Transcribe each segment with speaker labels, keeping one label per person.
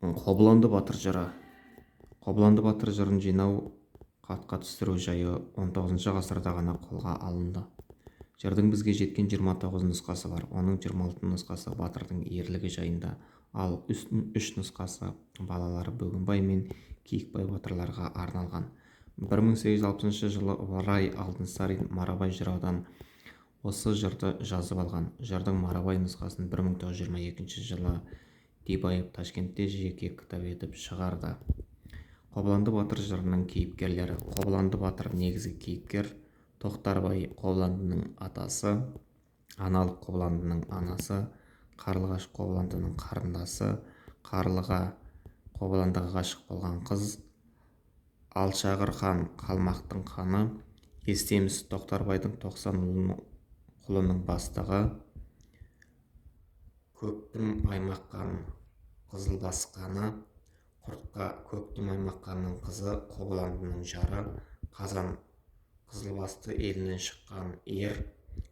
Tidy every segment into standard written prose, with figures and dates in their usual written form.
Speaker 1: Қобыланды батыр жыры. Қобыланды батыр жырын жинау, хатқа түсіру жайы 19 ғасырда ғана қолға алынды. Жырдың бізге жеткен 29 нұсқасы бар. Оның 26 нұсқасы батырдың ерлігі жайында, ал 3 нұсқасы балалары Бөгенбай мен Киікбай батырларға арналған. 1860 жылы Орай Алтынсарин Марабай жыраудан осы жырды жазып алған. Жырдың Марабай нұсқасын 1922 жылы Дибаев Ташкентте жеке кітап етіп шығарды. Қобыланды батыр жырының кейіпкерлері. Қобыланды батыр негізгі кейіпкер. Тоқтарбай Қобыландының атасы, Аналық Қобыландының анасы, Қарлығаш Қобыландының қарындасы, Қарлыға Қобыландыға ғашық болған қыз, Алшағыр хан Қалмақтың ханы, Естемес Тоқтарбайдың 90 құлының бастығы, Көктім Аймаққан Қызылбасқаны, Құртқа Көктім Аймаққанның қызы, Қобыландының жары, Қазан Қызылбасты елінен шыққан ер,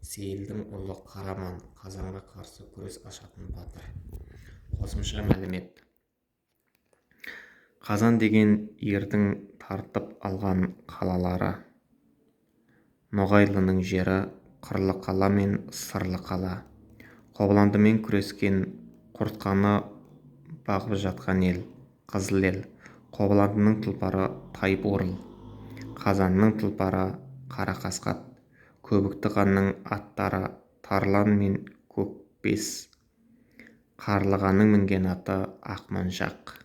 Speaker 1: Сейілдің ұлы Қараман Қазанға қарсы күрес ашатын батыр. Қосымша мәлімет. Қазан деген ердің тартып алған қалалары: Ноғайлының жері, Қырлықала мен Сырлықала. Қобыландымен күрескен, Құртқаны бағып жатқан ел, Қызыл ел. Қобыландының тұлпары Тайбурыл, Қазанның тұлпары Қарақасқат. Көбікті ханның аттары Тарлан мен Көкбес. Қарлығаның мінген аты Ақманшақ.